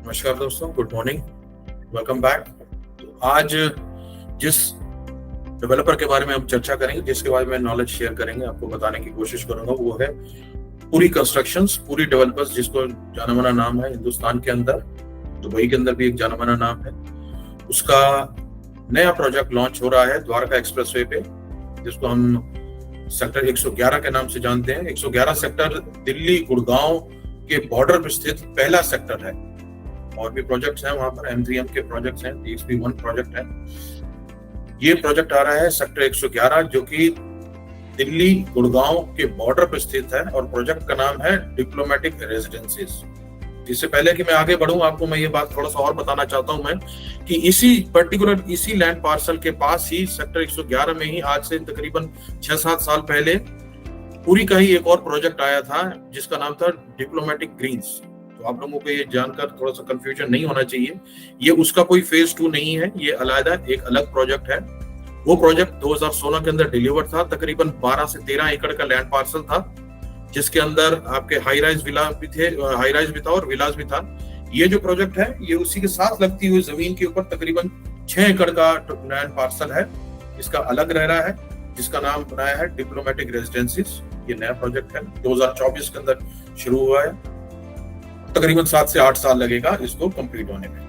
नमस्कार दोस्तों, good morning, welcome back. तो आज जिस डेवलपर के बारे में हम चर्चा करेंगे, जिसके बारे में नॉलेज शेयर करेंगे, आपको बताने की कोशिश करूंगा, वो है पुरी कंस्ट्रक्शंस। पुरी डेवलपर्स, जिसको जाना माना नाम है हिंदुस्तान के अंदर, दुबई के अंदर भी एक जाना माना नाम है। उसका नया प्रोजेक्ट लॉन्च हो रहा है द्वारका एक्सप्रेसवे पे, जिसको हम सेक्टर 111 के नाम से जानते हैं। 111 सेक्टर दिल्ली गुड़गांव के बॉर्डर पर स्थित पहला सेक्टर है। और भी प्रोजेक्ट्स हैं वहां पर, M3M के प्रोजेक्ट्स हैं, DXP1 प्रोजेक्ट है। ये प्रोजेक्ट आ रहा है सेक्टर 111, जो कि दिल्ली गुड़गांव के बॉर्डर पर स्थित है, और प्रोजेक्ट का नाम है डिप्लोमेटिक रेजिडेंसीज। इससे पहले कि मैं आगे बढ़ूं, आपको मैं ये बात थोड़ा सा और बताना चाहता हूं मैं कि इसी लैंड पार्सल के पास ही सेक्टर 111 में ही आज से तकरीबन 6-7 साल पहले पुरी का ही एक और प्रोजेक्ट आया था, जिसका नाम था डिप्लोमेटिक ग्रीन्स। तो आप लोगों को ये जानकर थोड़ा सा कंफ्यूजन नहीं होना चाहिए, ये उसका कोई फेज 2 नहीं है, ये अलग एक अलग प्रोजेक्ट है। वो प्रोजेक्ट 2016 के अंदर डिलीवर था। तकरीबन 12 से 13 एकड़ का लैंड पार्सल था, जिसके अंदर आपके हाई राइज भी था और विलास भी था। ये जो प्रोजेक्ट है, ये उसी के साथ लगती हुई जमीन के ऊपर तकरीबन 6 एकड़ का लैंड पार्सल है। इसका अलग रह रहा है, जिसका नाम बनाया है डिप्लोमेटिक रेजिडेंसीज। ये नया प्रोजेक्ट है, 2024 के अंदर शुरू हुआ है। तकरीबन 7 से 8 साल लगेगा इसको कंप्लीट होने में।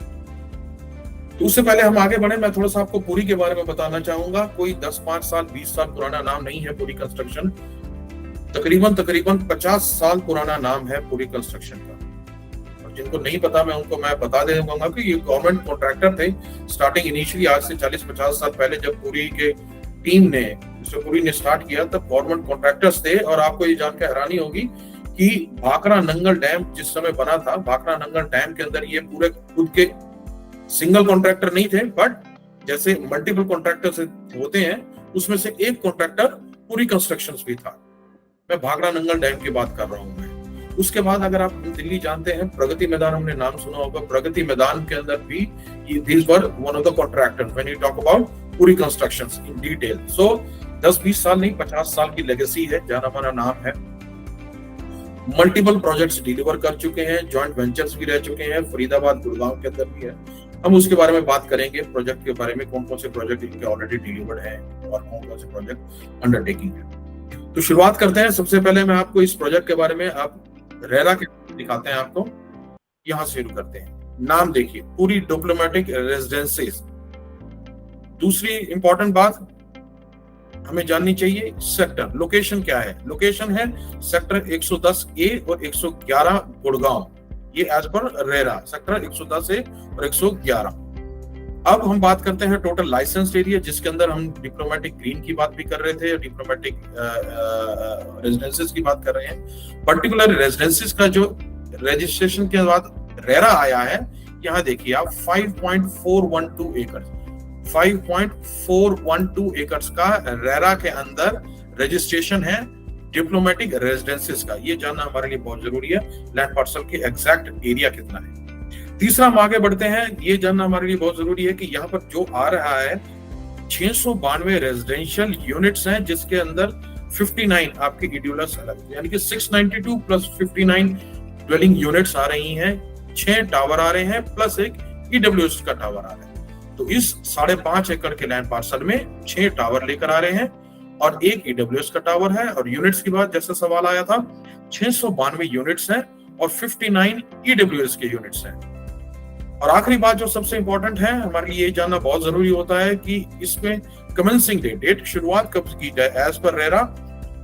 तो उससे पहले हम आगे बढ़े, मैं थोड़ा सा आपको पुरी के बारे में बताना चाहूंगा। कोई 10-5 साल 20 साल पुराना नाम नहीं है पुरी कंस्ट्रक्शन, तकरीबन 50 साल पुराना नाम है पुरी कंस्ट्रक्शन का। और जिनको नहीं पता, मैं उनको मैं बता दे दूंगा कि ये गवर्नमेंट कॉन्ट्रैक्टर थे स्टार्टिंग इनिशियली, आज से 40-50 साल पहले जब पुरी के टीम ने पुरी ने स्टार्ट किया, तब गवर्नमेंट कॉन्ट्रैक्टर्स थे। और आपको ये जानकर हैरानी होगी कि भाखड़ा नंगल डैम जिस समय बना था, भाखड़ा नंगल डैम के अंदर ये पूरे खुद के सिंगल कॉन्ट्रैक्टर नहीं थे, बट जैसे मल्टीपल कॉन्ट्रैक्टर्स होते हैं, उसमें से एक कॉन्ट्रैक्टर पुरी कंस्ट्रक्शंस भी था। मैं भाखड़ा नंगल डैम की बात कर रहा हूं मैं। उसके बाद अगर आप दिल्ली जानते हैं, प्रगति मैदान, हमने नाम सुना होगा, प्रगति मैदान के अंदर भी these were one of the contractors when you talk about पुरी कंस्ट्रक्शंस इन डिटेल। सो 10-20 साल नहीं, 50 साल की लेगेसी है, जाना माना नाम है। मल्टीपल प्रोजेक्ट्स डिलीवर कर चुके हैं, जॉइंट वेंचर्स भी रह चुके हैं, फरीदाबाद गुड़गांव के अंदर भी है। हम उसके बारे में बात करेंगे, प्रोजेक्ट के बारे में, कौन कौन से प्रोजेक्ट इनके ऑलरेडी डिलीवर्ड हैं और कौन कौन से प्रोजेक्ट अंडरटेकिंग है। तो शुरुआत करते हैं। सबसे पहले मैं आपको इस प्रोजेक्ट के बारे में, आप रेरा के दिखाते हैं आपको, यहां से शुरू करते हैं। नाम देखिए, पुरी डिप्लोमेटिक रेजिडेंसीज। दूसरी इंपॉर्टेंट बात हमें जाननी चाहिए, सेक्टर लोकेशन क्या है। लोकेशन है सेक्टर 110A और 111 गुड़गांव, ये as per RERA sector 110A और 111। अब हम बात करते हैं टोटल लाइसेंस एरिया, जिसके अंदर हम डिप्लोमेटिक ग्रीन की बात भी कर रहे थे, डिप्लोमेटिक रेजिडेंसीज की बात कर रहे हैं। पर्टिकुलर रेजिडेंसीज का जो रजिस्ट्रेशन के बाद रेरा आया है, यहाँ देखिए आप 5.412 एकड़ 5.412 एकर्स का रेरा के अंदर रजिस्ट्रेशन है डिप्लोमेटिक रेजिडेंसीज का। ये जानना हमारे लिए बहुत जरूरी है, लैंड पार्सल के एग्जैक्ट एरिया कितना है। तीसरा हम आगे बढ़ते हैं, ये जानना हमारे लिए बहुत जरूरी है कि यहाँ पर जो आ रहा है 692 रेजिडेंशियल यूनिट्स हैं, जिसके अंदर 59 आपके ईडब्ल्यूएस अलग, यानी कि 692 प्लस 59 ड्वेलिंग यूनिट्स आ रही हैं। 6 टावर आ रहे हैं प्लस एक ईडब्ल्यूएस का टावर आ रहा है। तो इस 5.5 एकड़ के लैंड पार्सल में 6 टावर लेकर आ रहे हैं और एक ईडब्ल्यूएस का टावर है। और यूनिट्स की बात, जैसे सवाल आया था, 692 यूनिट्स हैं और 59 ईडब्ल्यूएस के यूनिट्स हैं। और आखिरी बात जो सबसे इंपॉर्टेंट है, हमारे लिए जानना बहुत जरूरी होता है कि इसमें कमेंसिंग डेट शुरुआत कब की जाए। एज पर रेरा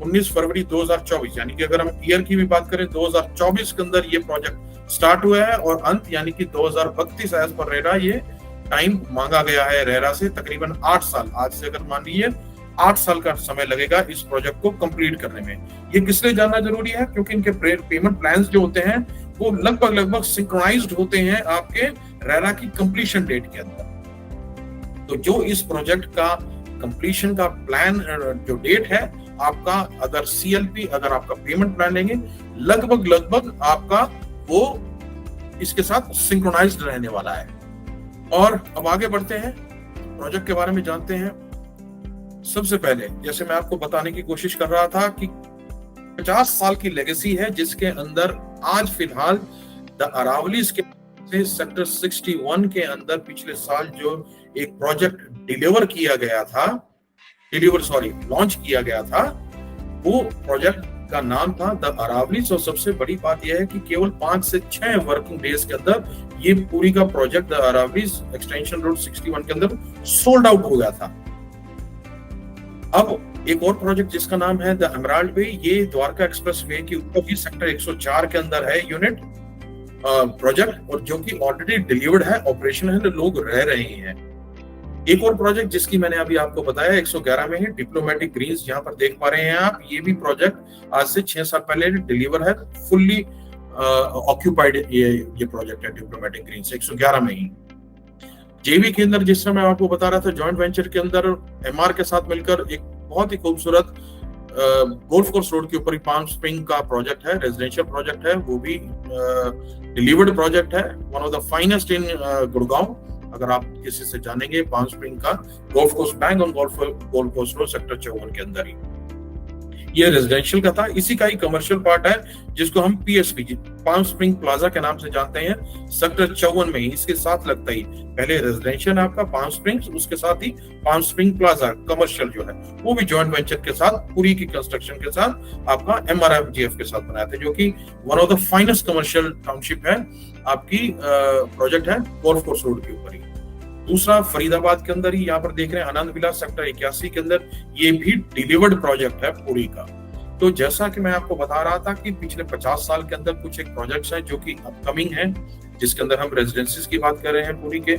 19 फरवरी 2024, यानी कि अगर हम ईयर की भी बात करें, 2024 के अंदर ये प्रोजेक्ट स्टार्ट हुआ है और अंत यानी कि 2032 एज पर रेरा ये टाइम मांगा गया है रेरा से। तकरीबन 8 साल, आज से अगर मान लीजिए 8 साल का समय लगेगा इस प्रोजेक्ट को कंप्लीट करने में। ये किस लिए जानना जरूरी है? क्योंकि इनके पेमेंट प्लान्स जो होते हैं वो लगभग सिंक्रोनाइज्ड होते हैं आपके रेरा की कंप्लीशन डेट के अंदर। तो जो इस प्रोजेक्ट का कंप्लीशन का प्लान जो डेट है आपका, अगर CLP, अगर आपका पेमेंट प्लान लेंगे, लगभग आपका वो इसके साथ सिंक्रोनाइज्ड रहने वाला है। और अब आगे बढ़ते हैं, प्रोजेक्ट के बारे में जानते हैं। सबसे पहले, जैसे मैं आपको बताने की कोशिश कर रहा था कि 50 साल की लेगेसी है, जिसके अंदर आज फिलहाल द अरावलीज के सकते हैं सेक्टर 61 के अंदर पिछले साल जो एक प्रोजेक्ट लॉन्च किया गया था, वो प्रोजेक्ट का नाम था द अरावलीज। और सबसे बड़ी बात यह है कि केवल 5 से 6 वर्किंग डेज के अंदर ये पूरी का project the Aravallis extension road 61 के अंदर सोल्ड आउट हो गया था। अब एक और प्रोजेक्ट जिसका नाम है द एमराल्ड वे, ये द्वारका एक्सप्रेस वे के ऊपर ही सेक्टर 104 के अंदर है यूनिट प्रोजेक्ट, और जो कि ऑलरेडी डिलीवर्ड है, ऑपरेशन है, लोग रह रहे हैं। एक और प्रोजेक्ट जिसकी मैंने अभी आपको बताया 111 में है डिप्लोमेटिक ग्रीन्स, यहाँ पर देख पा रहे हैं आप, ये भी प्रोजेक्ट आज से 6 साल पहले डिलीवर है, फुल्ली ऑक्यूपाइड ये प्रोजेक्ट है डिप्लोमेटिक ग्रीन्स 111 में ही। जेवी के अंदर जिस समय मैं आपको बता रहा था जॉइंट वेंचर के अंदर एमआर के साथ मिलकर एक बहुत ही खूबसूरत गोल्फ कोर्स रोड के ऊपर पाल्म स्प्रिंग का प्रोजेक्ट है, रेजिडेंशियल प्रोजेक्ट है, वो भी डिलीवर्ड प्रोजेक्ट है, वन ऑफ द फाइनेस्ट इन गुड़गांव। अगर आप किसी से जानेंगे पाल्म स्प्रिंग का गोल्फ कोर्स बैंक और गोल्फ कोर्स रोड सेक्टर 54 के अंदर ही ये रेजिडेंशियल का था। इसी का ही कमर्शियल पार्ट है जिसको हम पीएसपी पाल्म स्प्रिंग प्लाजा के नाम से जानते हैं, सेक्टर 54 में ही इसके साथ लगता ही पहले रेजिडेंशियल आपका पाल्म स्प्रिंग्स, उसके साथ ही पाल्म स्प्रिंग प्लाजा कमर्शियल जो है वो भी जॉइंट वेंचर के साथ पूरी की कंस्ट्रक्शन के साथ आपका एमआरएफजीएफ के साथ बनाया था, जो कि one of the finest commercial township है आपकी प्रोजेक्ट है गोल्फ कोर्स रोड के ऊपर ही। दूसरा फरीदाबाद के अंदर ही यहाँ पर देख रहे हैं आनंद विलास सेक्टर 81 के अंदर, ये भी डिलीवर्ड प्रोजेक्ट है पूरी का। तो जैसा कि मैं आपको बता रहा था कि पिछले 50 साल के अंदर कुछ एक प्रोजेक्ट्स हैं जो कि अपकमिंग हैं, जिसके अंदर हम रेजिडेंसीज की बात कर रहे हैं पूरी के,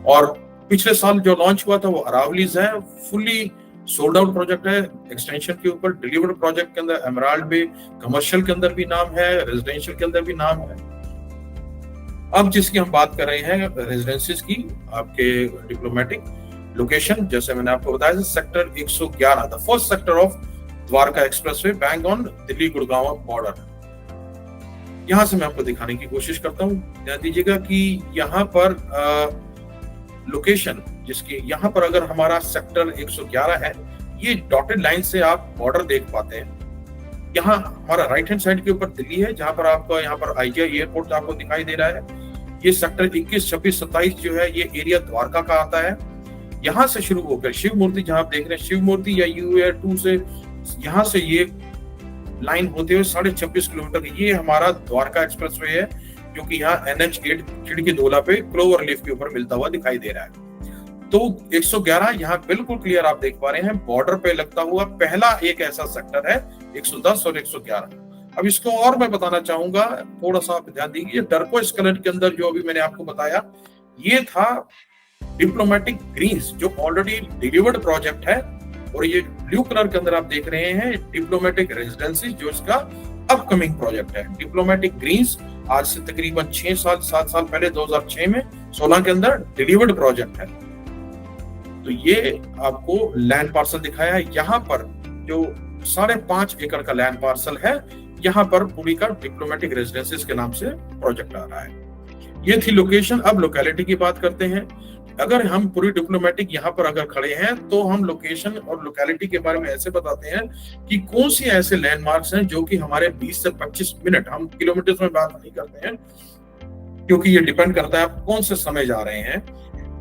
और पिछले साल जो लॉन्च हुआ था वो अरावलीज है, फुल्ली सोल्ड आउट प्रोजेक्ट है एक्सटेंशन के ऊपर, डिलीवर्ड प्रोजेक्ट के अंदर एमराल्ड वे कमर्शियल के अंदर भी नाम है, रेजिडेंशियल के अंदर भी नाम है। अब जिसकी हम बात कर रहे हैं रेजिडेंसीज की, आपके डिप्लोमेटिक लोकेशन, जैसे मैंने आपको बताया sector 111 the first sector of Dwarka expressway bank on Delhi Gurgaon border. यहां से मैं आपको दिखाने की कोशिश करता हूं, ध्यान दीजिएगा कि यहाँ पर लोकेशन जिसकी यहाँ पर अगर हमारा सेक्टर 111 है, ये डॉटेड लाइन से आप बॉर्डर देख पाते हैं। यहाँ हमारा राइट हैंड साइड के ऊपर दिल्ली है, जहां पर आपका यहाँ पर आईजीआई एयरपोर्ट आपको दिखाई दे रहा है। ये सेक्टर 21, 26, 27 जो है ये एरिया द्वारका का आता है। यहाँ से शुरू होकर शिव मूर्ति, जहां आप देख रहे हैं शिव मूर्ति या यूएआर 2 से यहाँ से ये लाइन होते हुए 26.5 किलोमीटर ये हमारा द्वारका एक्सप्रेसवे है, जो कि यहाँ NH8 खिड़की दोला पे क्लोवर लीफ के ऊपर मिलता हुआ दिखाई दे रहा है। तो 111 यहाँ बिल्कुल क्लियर आप देख पा रहे हैं, बॉर्डर पे लगता हुआ पहला एक ऐसा सेक्टर है 110 और 111। अब इसको और मैं बताना चाहूंगा, थोड़ा सा आप ध्यान दीजिए, टर्कोइज कलर के अंदर जो अभी मैंने आपको बताया ये था डिप्लोमेटिक ग्रीन्स जो ऑलरेडी डिलीवर्ड प्रोजेक्ट है, और ये ब्लू कलर के अंदर आप देख रहे हैं डिप्लोमेटिक रेजिडेंसी जो इसका अपकमिंग प्रोजेक्ट है। डिप्लोमेटिक ग्रीन्स आज से तकरीबन 7 साल पहले 2006 में 16 के अंदर डिलीवर्ड प्रोजेक्ट है। तो ये आपको लैंड पार्सल दिखाया है, यहाँ पर जो 5.5 एकड़ का लैंड पार्सल है, यहाँ पर पूरी का डिप्लोमेटिक रेजिडेंसीज के नाम से प्रोजेक्ट आ रहा है। ये थी लोकेशन। अब लोकेलिटी की बात करते हैं। अगर हम पूरी डिप्लोमेटिक यहाँ पर अगर खड़े हैं तो हम लोकेशन और लोकेलिटी के बारे में ऐसे बताते हैं कि कौन सी ऐसे लैंडमार्क्स हैं जो कि हमारे 20 से 25 मिनट, हम किलोमीटर में बात नहीं करते हैं क्योंकि ये डिपेंड करता है आप कौन से समय जा रहे हैं।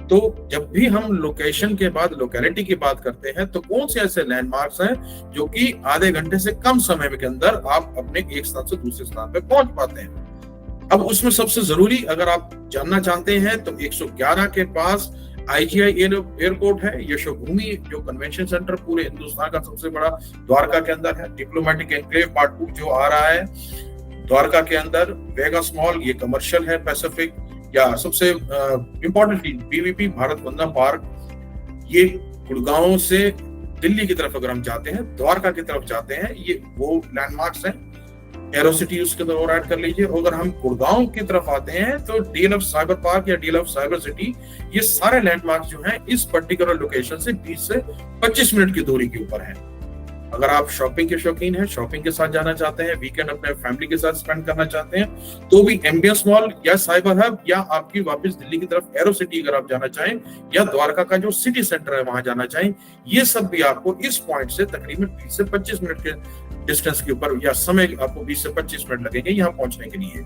तो जब भी हम लोकेशन के बाद लोकेलिटी की बात करते हैं तो कौन से ऐसे लैंडमार्क्स हैं जो कि आधे घंटे से कम समय के अंदर आप अपने एक स्थान से दूसरे स्थान पे पहुंच पाते हैं। अब उसमें सबसे जरूरी अगर आप जानना चाहते हैं तो 111 के पास आईजीआई एयरपोर्ट है, यशोभूमि जो कन्वेंशन सेंटर पूरे हिंदुस्तान का सबसे बड़ा द्वारका के अंदर है, डिप्लोमेटिक एनक्लेव पार्ट 2 जो आ रहा है द्वारका के अंदर, वेगास मॉल ये कमर्शियल है, पैसिफिक या सबसे इंपॉर्टेंटली बीवीपी भारत वंदना पार्क, ये गुड़गांव से दिल्ली की तरफ अगर हम जाते हैं, द्वारका की तरफ जाते हैं, ये वो लैंडमार्क्स हैं। एरोसिटी उसके अंदर और ऐड कर लीजिए। अगर हम गुड़गांव की तरफ आते हैं तो डीएलएफ साइबर पार्क या डीएलएफ साइबर सिटी, ये सारे लैंडमार्क जो हैं इस पर्टिकुलर लोकेशन से 20 से 25 मिनट की दूरी के ऊपर है। अगर आप शॉपिंग के शौकीन हैं, शॉपिंग के साथ जाना चाहते हैं, वीकेंड अपने फैमिली के साथ स्पेंड करना चाहते हैं, तो भी एम्बियंस मॉल या साइबर हब या आपकी वापस दिल्ली की तरफ एरो सिटी अगर आप जाना चाहें या द्वारका का जो सिटी सेंटर है वहां जाना चाहें, ये सब भी आपको इस पॉइंट से तकरीबन 20 से 25 मिनट के डिस्टेंस के ऊपर या समय आपको 20 से 25 मिनट लगेंगे यहाँ पहुंचने के लिए।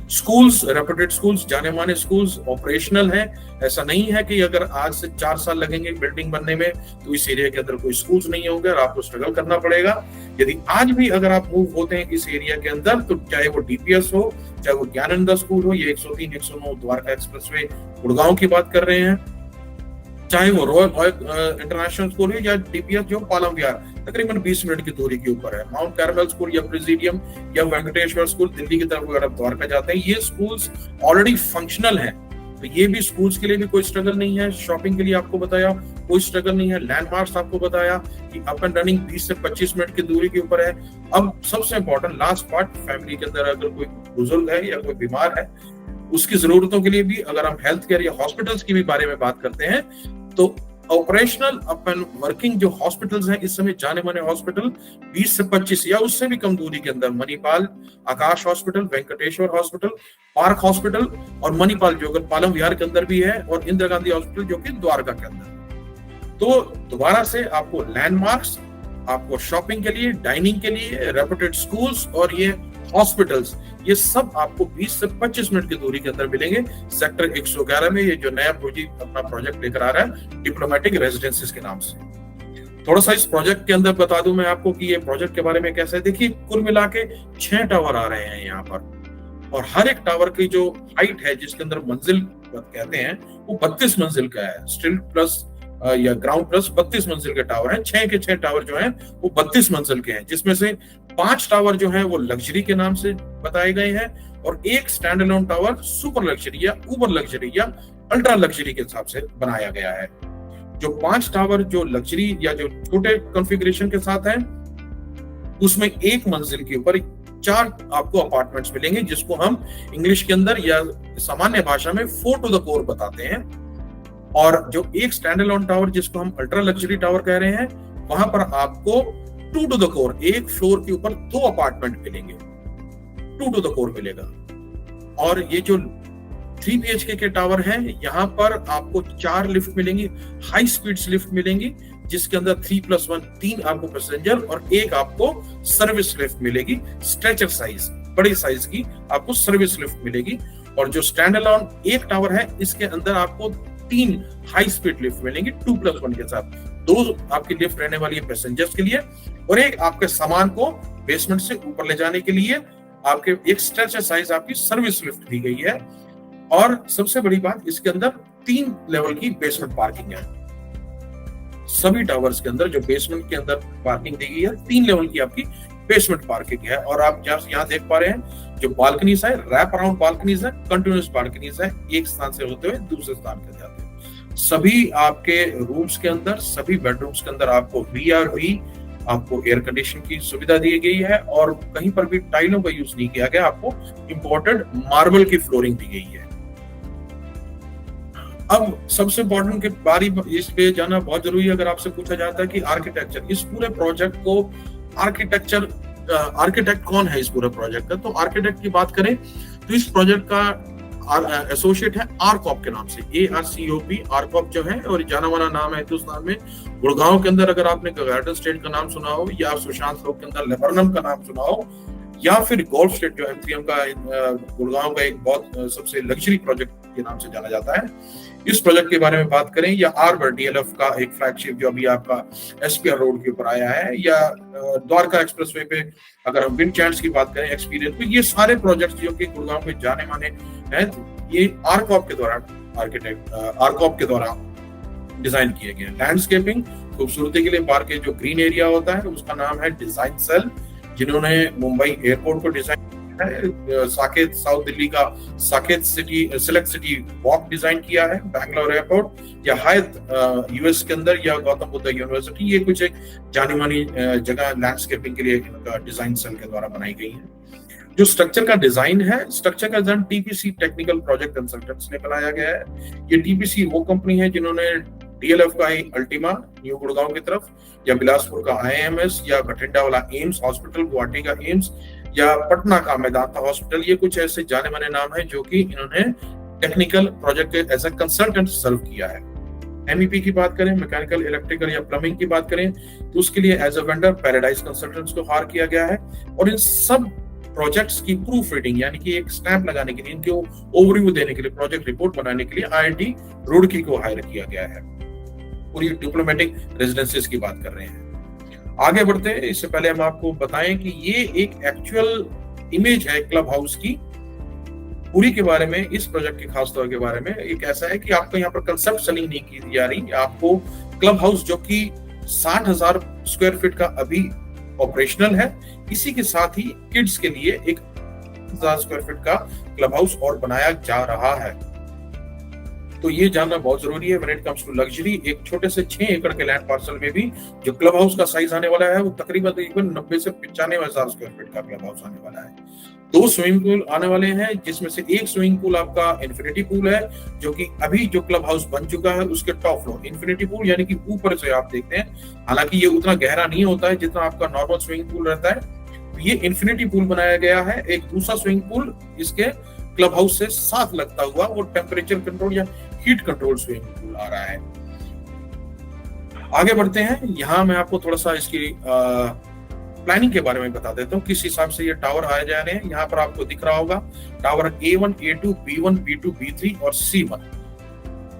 स्कूल्स, रेपुटेड स्कूल्स, जाने माने स्कूल्स ऑपरेशनल हैं। ऐसा नहीं है कि अगर आज से 4 साल लगेंगे बिल्डिंग बनने में तो इस एरिया के अंदर कोई स्कूल्स नहीं होंगे और आपको स्ट्रगल करना पड़ेगा। यदि आज भी अगर आप मूव होते हैं इस एरिया के अंदर, तो चाहे वो डीपीएस हो, चाहे वो ज्ञानानंद स्कूल हो, ये 103, 109 द्वारका एक्सप्रेसवे गुड़गांव की बात कर रहे हैं, चाहे वो रॉयल इंटरनेशनल स्कूल है या डीपीएस जो पालम विहार तकरीबन 20 मिनट की दूरी के ऊपर है, माउंट कैरमल स्कूल या प्रेसिडियम या वेंकटेश्वर स्कूल दिल्ली की तरफ अगर आप द्वारका जाते हैं, ये स्कूल्स ऑलरेडी फंक्शनल हैं। तो ये भी स्कूल्स के लिए भी कोई स्ट्रगल नहीं है। शॉपिंग के लिए आपको बताया कोई स्ट्रगल नहीं है। लैंडमार्क्स आपको बताया कि अप एंड रनिंग 20 से 25 मिनट की दूरी के ऊपर है। अब सबसे इंपॉर्टेंट लास्ट पार्ट, फैमिली के अंदर अगर कोई बुजुर्ग है या कोई बीमार है, उसकी जरूरतों के लिए भी अगर हम हेल्थ केयर या हॉस्पिटल्स की भी बारे में बात करते हैं, तो ऑपरेशनल अप एंड वर्किंग जो हॉस्पिटल्स हैं इस समय जाने माने हॉस्पिटल 20 से 25 या उससे भी कम दूरी के अंदर Manipal, Aakash hospital, Venkateshwara hospital, park hospital और मणिपाल जो अगर पालम विहार के अंदर भी है, और इंदिरा गांधी हॉस्पिटल जो कि द्वारका के अंदर। तो दोबारा से आपको लैंडमार्क्स, आपको शॉपिंग के लिए, डाइनिंग के लिए, रेपुटेड स्कूल्स और ये हॉस्पिटल्स, ये सब आपको 20 से 25 मिनट की दूरी के अंदर मिलेंगे। सेक्टर 111 में ये जो नया प्रोजेक्ट अपना प्रोजेक्ट लेकर आ रहा है डिप्लोमेटिक रेजिडेंसीज के नाम से। थोड़ा सा इस प्रोजेक्ट के अंदर बता दूं मैं आपको कि ये प्रोजेक्ट के बारे में कैसा है। देखिए, कुल मिला के 6 टावर आ रहे हैं यहाँ पर, और हर एक टावर की जो हाइट है, जिसके अंदर मंजिल कहते हैं, वो 32 मंजिल का है। स्टील प्लस या ग्राउंड प्लस 32 मंजिल के टावर हैं। 6 के 6 टावर जो हैं वो 32 मंजिल के हैं, जिसमें से 5 टावर जो हैं वो लग्जरी के नाम से बताए गए हैं, और एक stand alone tower super luxury या उबर लग्जरी या अल्ट्रा लग्जरी के हिसाब से बनाया गया है। जो 5 टावर जो लग्जरी या जो छोटे कॉन्फ़िगरेशन के साथ हैं, उसमें एक मंजिल के ऊपर 4 आपको अपार्टमेंट्स मिलेंगे, जिसको हम इंग्लिश के अंदर या सामान्य भाषा में 4 टू द कोर बताते हैं। और जो एक स्टैंड अलोन टावर जिसको हम अल्ट्रा लग्जरी टावर कह रहे हैं, वहां पर आपको 2 टू द कोर, एक फ्लोर के ऊपर 2 अपार्टमेंट मिलेंगे, 2 टू द कोर मिलेगा। और ये जो 3 BHK के टावर हैं, यहाँ पर आपको 4 लिफ्ट मिलेंगी, हाई स्पीड लिफ्ट मिलेंगी, जिसके अंदर 3+1 3 आपको पैसेंजर और एक आपको सर्विस लिफ्ट मिलेगी, स्ट्रेचर साइज, बड़ी साइज की आपको सर्विस लिफ्ट मिलेगी। और जो स्टैंड अलोन एक टावर है, इसके अंदर आपको 3 हाई स्पीड लिफ्ट मिलेंगी 2+1 के साथ। 2 आपकी लिफ्ट रहने वाली है पैसेंजर्स के लिए, और एक आपके सामान को बेसमेंट से ऊपर ले जाने के लिए आपके एक स्ट्रेचर साइज आपकी सर्विस लिफ्ट दी गई है। और सबसे बड़ी बात, इसके अंदर 3 लेवल की बेसमेंट पार्किंग है। सभी टावर्स के अंदर जो बेसमेंट के अंदर पार्किंग दी गई है, 3 लेवल की आपकी बेसमेंट पार्किंग है। और आप यहाँ देख पा रहे हैं जो बालकनीज है, रैप अराउंड बालकनीज है, कंटिन्यूअस बालकनीज है, एक स्थान से होते हुए दूसरे स्थान पर जाते हैं। सभी आपके रूम्स के अंदर, सभी बेडरूम्स के अंदर आपको VRV, आपको एयर कंडीशन की सुविधा दी गई है, और कहीं पर भी टाइलों का यूज नहीं किया गया, आपको इंपोर्टेड मार्बल की फ्लोरिंग दी गई है। अब सबसे इम्पोर्टेंट के बारी इस पे जाना बहुत जरूरी है। अगर आपसे पूछा जाता है कि आर्किटेक्चर, इस पूरे प्रोजेक्ट को आर्किटेक्ट कौन है इस पूरे प्रोजेक्ट का, तो आर्किटेक्ट की बात करें तो इस प्रोजेक्ट का एसोसिएट है आरकॉप के नाम से, ARCOP, आरकॉप जो है, और जाना माना नाम है हिंदुस्तान में। गुड़गांव के अंदर अगर आपने गार्डन स्टेट का नाम सुना हो, या सुशांत लोक के अंदर लेबरनम का नाम सुना हो, या फिर गोल्फ स्टेट जो MCM का गुड़गांव का एक बहुत सबसे लग्जरी प्रोजेक्ट के नाम से जाना जाता है। इस प्रोजेक्ट के बारे में बात करें, या आर्बर DLF का एक फ्लैगशिप जो अभी आपका SPR रोड के ऊपर आया है, या द्वारका एक्सप्रेसवे पे अगर हम विंड चांट्स की बात करें, एक्सपीरियंस, तो ये सारे प्रोजेक्ट्स जो कि गुड़गांव के जाने माने हैं, ये आरकॉप के द्वारा डिजाइन किए गए। लैंडस्केपिंग, खूबसूरती के लिए बाहर के जो ग्रीन एरिया होता है उसका नाम है डिजाइन सेल, जिन्होंने मुंबई एयरपोर्ट को डिजाइन किया है। साकेत, साउथ दिल्ली का Saket city select city walk design किया है, बैंगलोर एयरपोर्ट, या हायत US के अंदर, या गौतम बुद्ध यूनिवर्सिटी, ये कुछ एक जानी मानी जगह लैंडस्केपिंग के लिए इनका डिजाइन सेल के द्वारा बनाई गई है। जो स्ट्रक्चर का डिजाइन है, स्ट्रक्चर का design TPC technical project consultants ने बनाया गया है। ये TPC वो कंपनी है जिन्होंने DLF का अल्टीमा न्यू गुड़गांव की तरफ, या बिलासपुर का IIMS, या बठिंडा वाला एम्स हॉस्पिटल, गुवाहाटी का एम्स, या पटना का मेदांता हॉस्पिटल, ये कुछ ऐसे जाने माने नाम है जो कि इन्होंने technical project as a consultant serve किया है। MEP की बात करें, मैकेनिकल, इलेक्ट्रिकल या प्लम्बिंग की बात करें, तो उसके लिए as a vendor Paradise Consultants को हायर किया गया है। और इन सब प्रोजेक्ट्स की प्रूफ रीडिंग यानी कि एक स्टैंप लगाने के लिए, इनके ओवरव्यू देने के लिए, प्रोजेक्ट रिपोर्ट बनाने के लिए IIT रुड़की को हायर किया गया है। पूरी डिप्लोमेटिक रेजिडेंसीज की बात कर रहे हैं। आगे बढ़ते हैं, इससे पहले हम आपको बताएं कि ये एक एक्चुअल इमेज है क्लब हाउस की पूरी के बारे में। इस प्रोजेक्ट के खास तौर के बारे में एक ऐसा है कि आपको यहाँ पर कंसेप्ट सेलिंग नहीं की जा रही, आपको क्लब हाउस जो कि 60,000 स्क्वायर फीट का अभी ऑपरेशनल है, इसी के साथ ही किड्स के लिए 1,000 स्क्वायर फीट का क्लब हाउस और बनाया जा रहा है। तो ये जानना बहुत जरूरी है when it comes to luxury. एक छोटे से 6 एकड़ के लैंड पार्सल में भी जो क्लब हाउस का साइज आने वाला है वो तकरीबन 90 से 95,000 स्क्वायर फीट का क्लब हाउस आने वाला है। 2 स्विमिंग पूल आने वाले हैं, जिसमें से एक स्विमिंग पूल आपका इन्फिनिटी पूल है, जो कि अभी जो क्लब हाउस बन चुका है उसके टॉप फ्लोर। इन्फिनिटी पूल यानी कि ऊपर से आप देखते हैं, हालांकि ये उतना गहरा नहीं होता है जितना आपका नॉर्मल स्विमिंग पूल रहता है। ये इन्फिनिटी पूल बनाया गया है। एक दूसरा स्विमिंग पूल इसके क्लब हाउस से साथ लगता हुआ वो टेम्परेचर कंट्रोल या हीट कंट्रोल स्विमिंग पूल आ रहा है। आगे बढ़ते हैं, यहाँ मैं आपको थोड़ा सा इसकी प्लानिंग के बारे में बता देता हूँ, किस हिसाब से ये टावर आए जा रहे हैं। यहाँ पर आपको दिख रहा होगा tower A1, A2, B1, B2, B3 और C1।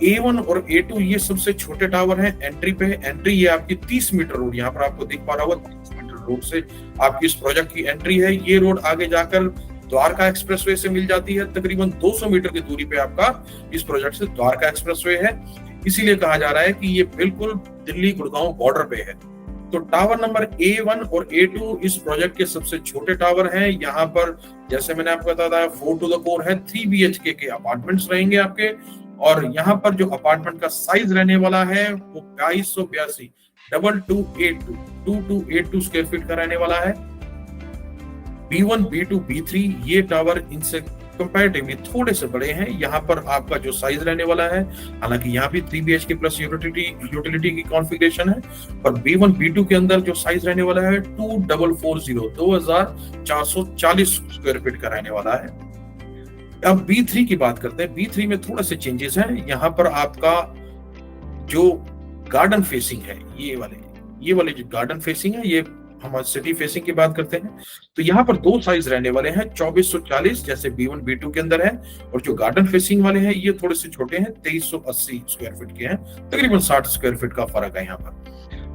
A1 और A2 ये सबसे छोटे टावर हैं। एंट्री पे एंट्री ये आपकी 30 मीटर रोड, यहाँ पर आपको दिख पा रहा होगा 30 मीटर रोड से आपकी इस प्रोजेक्ट की एंट्री है। ये रोड आगे जाकर द्वारका एक्सप्रेसवे से मिल जाती है। तकरीबन 200 मीटर की दूरी पे आपका इस प्रोजेक्ट से द्वारका एक्सप्रेसवे है। इसीलिए कहा जा रहा है कि ये बिल्कुल दिल्ली गुड़गांव बॉर्डर पे है। तो टावर नंबर A1 और A2 इस प्रोजेक्ट के सबसे छोटे टावर हैं। यहाँ पर जैसे मैंने आपको बताया 4 टू द कोर है, 3 BHK के अपार्टमेंट्स रहेंगे आपके। और यहाँ पर जो अपार्टमेंट का साइज रहने वाला है वो 2282 2282 स्क्वायर फीट का रहने वाला है। B1, B2, B3 ये टावर इनसे कंपैरेटिवली थोड़े से बड़े हैं। यहाँ पर आपका जो साइज रहने वाला है, हालांकि यहाँ भी 3 BHK प्लस यूटिलिटी की कॉन्फ़िगरेशन है, पर B1, B2 के अंदर जो साइज रहने वाला है 2440 स्क्वायर फीट का रहने वाला है। अब B3 की बात करते हैं। B3 में थोड़े से चेंजेस हैं। यहाँ पर आपका जो गार्डन फेसिंग है, ये वाले जो गार्डन फेसिंग है, ये हम सिटी फेसिंग की बात करते हैं, तो यहाँ पर 2 साइज रहने वाले हैं। 2440 जैसे B1, B2 के अंदर है, और जो गार्डन फेसिंग वाले हैं ये थोड़े से छोटे हैं, 2380 स्क्वायर फीट के हैं। तकरीबन 60 स्क्वायर फीट का फर्क है यहाँ पर।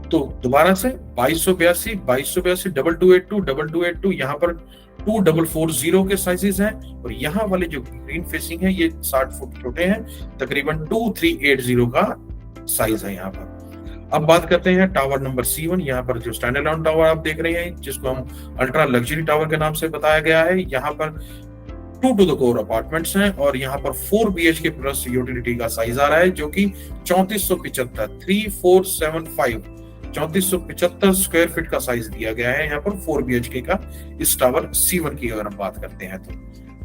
तो दोबारा से 2282, 2282, 2282 यहाँ पर 2440 के साइजेस हैं। और यहाँ वाले जो ग्रीन फेसिंग है ये 60 फुट छोटे हैं, तकरीबन 2380 का साइज है यहाँ पर। अब बात करते हैं टावर नंबर C1। यहाँ पर जो स्टैंड अलोन टावर आप देख रहे हैं, जिसको हम अल्ट्रा लग्जरी टावर के नाम से बताया गया है, यहाँ पर 2 टू द कोर अपार्टमेंट्स हैं और यहाँ पर 4 BHK प्लस यूटिलिटी का साइज आ रहा है, जो कि 3475 स्क्वायर फीट का साइज दिया गया है यहाँ पर 4 BHK का इस टावर C1 की अगर हम बात करते हैं तो।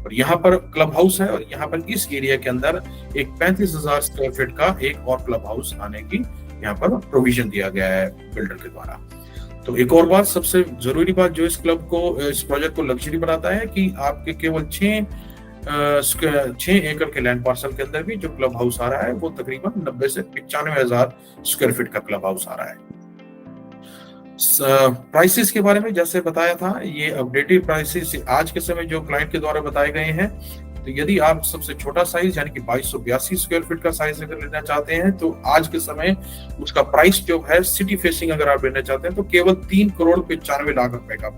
और यहाँ पर क्लब हाउस है, और यहाँ पर इस एरिया के अंदर एक 35,000 स्क्वायर फीट का एक और क्लब हाउस आने की यहाँ पर प्रोविजन दिया गया है बिल्डर के द्वारा। तो एक और बात, सबसे जरूरी बात जो इस प्रोजेक्ट को लग्जरी बनाता है कि आपके केवल 6 एकड़ के लैंड पार्सल के अंदर भी जो क्लब हाउस आ रहा है वो तकरीबन 90 से 95,000 स्क्वायर फीट का क्लब हाउस आ रहा है। प्राइसेस के बारे में जैसे बताया था, ये अपडेटेड प्राइसेस आज के समय जो क्लाइंट के द्वारा बताए गए हैं। तो यदि आप सबसे छोटा साइज यानी कि 2282 स्क्वायर फीट का साइज अगर लेना चाहते हैं तो आज के समय उसका प्राइस जो है सिटी फेसिंग अगर आप लेना चाहते हैं तो केवल 3,95,00,000 रुपए का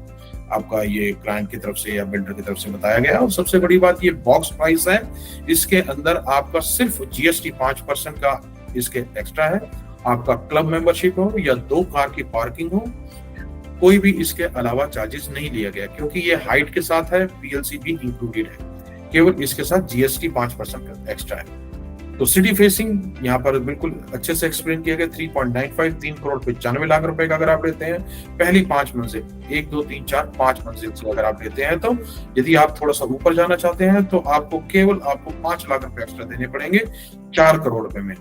आपका ये क्लाइंट की तरफ से या बिल्डर की तरफ से बताया गया। और सबसे बड़ी बात, ये बॉक्स प्राइस है, इसके अंदर आपका सिर्फ GST 5% का इसके एक्स्ट्रा है। आपका क्लब मेंबरशिप हो या 2 कार की पार्किंग हो, कोई भी इसके अलावा चार्जेस नहीं लिया गया, क्योंकि ये हाइट के साथ है, PLC भी इंक्लूडेड है, केवल इसके साथ GST 5% का एक्स्ट्रा है। तो सिटी फेसिंग यहाँ पर बिल्कुल अच्छे से एक्सप्लेन किया गया। 3.95 3,95,00,000 रुपए का अगर आप लेते हैं, पहली 5 मंजिल 1 2 3 4 5 मंजिल से अगर आप लेते हैं, तो यदि आप थोड़ा सा ऊपर जाना चाहते हैं तो आपको 5 लाख रुपए एक्स्ट्रा देने पड़ेंगे 4 करोड़ रुपए में।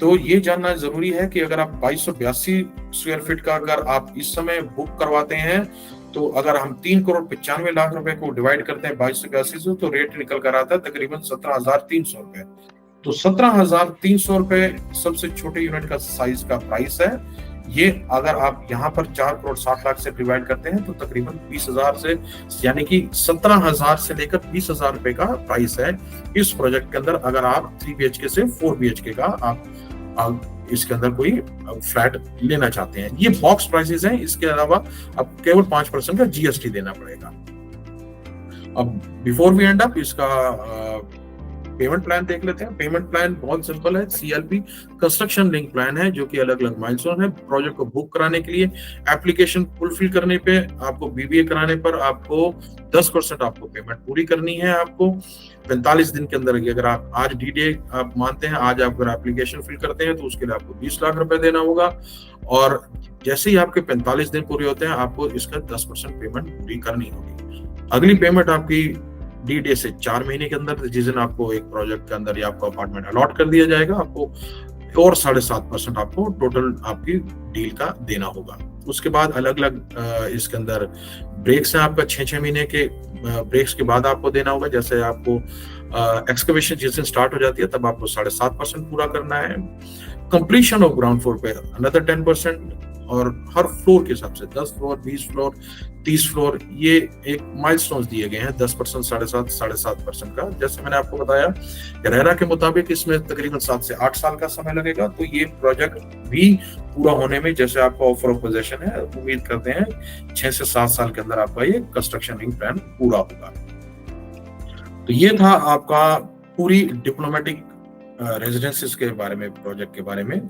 तो ये जानना जरूरी है कि अगर आप 2282 स्क्वायर फीट का अगर आप इस समय बुक करवाते हैं, तो अगर हम 3,95,00,000 रुपए को डिवाइड करते हैं 2282 से, तो रेट निकल कर आता है तकरीबन 17,300 रुपए। तो 17,300 रुपए सबसे छोटे यूनिट का साइज का प्राइस है। ये अगर आप यहाँ पर 4,60,00,000 से डिवाइड करते हैं तो तकरीबन 20,000 से, यानी कि 17,000 से लेकर 20,000 रुपए का प्राइस है इस प्रोजेक्ट के अंदर। अगर आप 3 BHK से 4 BHK का आप इसके अंदर कोई फ्लैट लेना चाहते हैं, ये बॉक्स प्राइसेस हैं। इसके अलावा अब केवल 5% का GST देना पड़ेगा। अब बिफोर वी एंड अप, इसका पेमेंट प्लान देख लेते हैं। पेमेंट प्लान बहुत सिंपल है, CLP कंस्ट्रक्शन लिंक प्लान है, जो कि अलग अलग माइलस्टोन है। प्रोजेक्ट को बुक कराने के लिए, एप्लीकेशन फुलफिल करने पे, आपको BBA कराने पर आपको 10% आपको पेमेंट पूरी करनी है। आपको 45 दिन के अंदर, अगर आप आज DDA आप मानते हैं, आज आप अगर एप्लीकेशन फिल करते हैं तो उसके लिए आपको 20 लाख रुपए देना होगा। और जैसे ही आपके 45 दिन पूरे होते हैं, आपको इसका 10% पेमेंट पूरी करनी होगी। अगली पेमेंट आपकी DDA से 4 महीने के अंदर, जिस दिन आपको एक प्रोजेक्ट के अंदर या आपको अपार्टमेंट अलॉट कर दिया जाएगा, आपको और 7.5% आपको टोटल आपकी डील का देना होगा। उसके बाद अलग अलग इसके अंदर ब्रेक्स हैं आपका, 6 महीने के ब्रेक्स के बाद आपको देना होगा। जैसे आपको एक्सकवेशन जिस दिन स्टार्ट हो जाती है, तब आपको 7.5% पूरा करना है। कंप्लीशन ऑफ ग्राउंड फ्लोर पे अनदर 10%, और हर फ्लोर के हिसाब से 10 फ्लोर, 20 फ्लोर, 30 फ्लोर, ये एक माइलस्टोन्स दिए गए हैं 10%, 7.5% का। जैसे मैंने आपको बताया, रेरा के मुताबिक इसमें तकरीबन 7 से 8 साल का समय लगेगा। तो ये प्रोजेक्ट भी पूरा होने में, जैसे आपका ऑफर ऑफ पोजेशन है, उम्मीद करते हैं 6 से 7 साल के अंदर आपका ये कंस्ट्रक्शन लिंक प्लान पूरा होगा। तो ये था आपका पूरी डिप्लोमेटिक रेजिडेंसेस के बारे में, प्रोजेक्ट के बारे में।